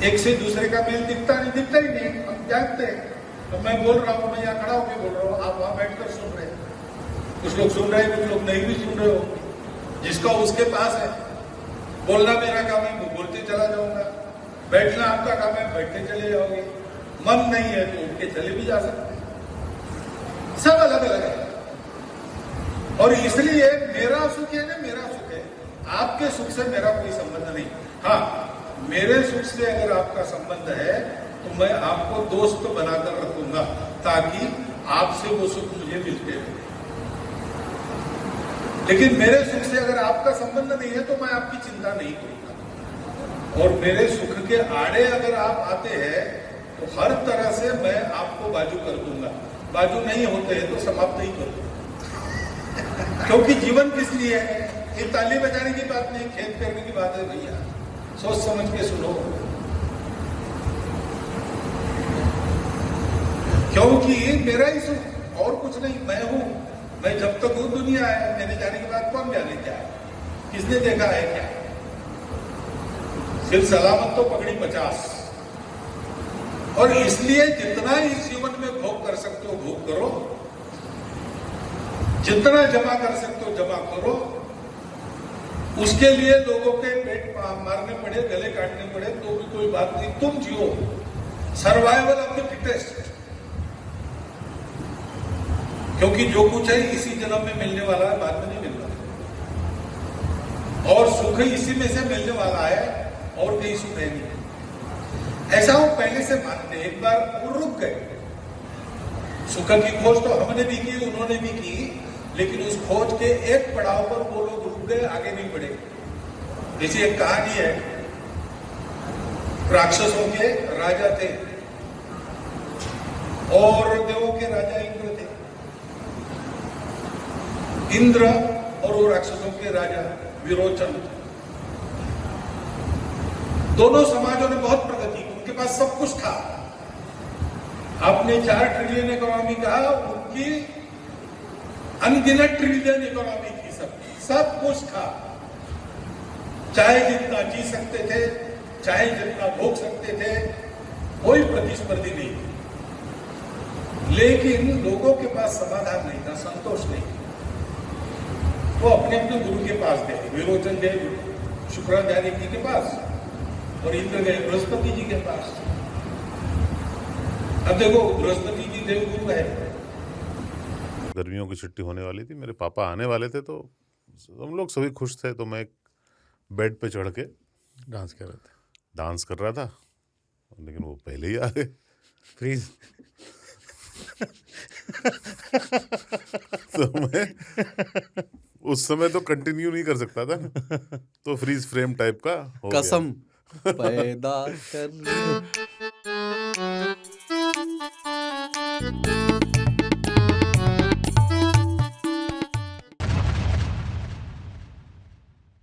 एक से दूसरे का मेल दिखता ही नहीं, हम जानते हैं। तो मैं बोल रहा हूँ, मैं यहाँ खड़ा होकर बोल रहा हूँ, आप वहां बैठकर सुन रहे हैं, कुछ लोग सुन रहे हैं, कुछ लोग नहीं भी सुन रहे हो। जिसका उसके पास है, बोलना मेरा काम है, मैं बोलते चला जाऊंगा। बैठना आपका काम है, बैठते चले जाओगे। मन नहीं है तो उठ के चले भी जा सकते हैं। सब अलग अलग है। और इसलिए मेरा सुख है ना, मेरा सुख है, आपके सुख से मेरा कोई संबंध नहीं। हाँ, मेरे सुख से अगर आपका संबंध है तो मैं आपको दोस्त बनाकर रखूंगा, ताकि आपसे वो सुख मुझे मिलते रहे। लेकिन मेरे सुख से अगर आपका संबंध नहीं है तो मैं आपकी चिंता नहीं करूंगा। और मेरे सुख के आड़े अगर आप आते हैं तो हर तरह से मैं आपको बाजू कर दूंगा। बाजू नहीं होते हैं तो समाप्त ही कर दूंगा। क्योंकि जीवन किस लिए है? ये ताली बजाने की बात नहीं, खेत करने की बात है भैया। सोच समझ के सुनो, क्योंकि मेरा ही सुख, और कुछ नहीं। मैं हूं, मैं जब तक हूं दुनिया है। मेरे जाने के बाद कौन जाने क्या है, किसने देखा है क्या? सिर्फ सलामत तो पकड़ी 50। और इसलिए जितना इस जीवन में भोग कर सकते हो भोग करो, जितना जमा कर सकते हो जमा करो। उसके लिए लोगों के पेट मारने पड़े, गले काटने पड़े तो भी कोई बात नहीं। तुम जियो, सर्वाइवल ऑफ द फिटेस्ट। क्योंकि जो कुछ है इसी जन्म में मिलने वाला है, बाद में नहीं मिलना। और सुख इसी में से मिलने वाला है, और कहीं सुख है नहीं। ऐसा वो पहले से मानते। एक बार वो रुक गए। सुख की खोज तो हमने भी की, उन्होंने भी की, लेकिन उस खोज के एक पड़ाव पर वो लोग रुक गए, आगे नहीं बढ़े। जैसे एक कहानी है, राक्षसों के राजा थे और देवों के राजा इंद्र थे। इंद्र और वो राक्षसों के राजा विरोचन, दोनों समाजों ने बहुत प्रगति की, उनके पास सब कुछ था। आपने 4 ट्रिलियन इकोनॉमी कहा, उनकी अनगिनत ट्रिलियन इकोनॉमी थी। सब कुछ था। चाहे जितना जी सकते थे, चाहे जितना भोग सकते थे, कोई प्रतिस्पर्धी नहीं। लेकिन लोगों के पास समाधान नहीं था, संतोष नहीं। वो अपने अपने गुरु के पास गए। विरोचन गए शुक्राचार्य जी के पास, और इंद्र गए बृहस्पति जी के पास। अब देखो, बृहस्पति जी देवगुरु है। गर्मियों की छुट्टी होने वाली थी, मेरे पापा आने वाले थे, तो हम लोग सभी खुश थे। तो मैं एक बेड पे चढ़ के डांस कर रहा था, लेकिन वो पहले ही आ गए। फ्रीज। तो मैं उस समय तो कंटिन्यू नहीं कर सकता था, तो फ्रीज फ्रेम टाइप का हो गया। कसम पैदा कर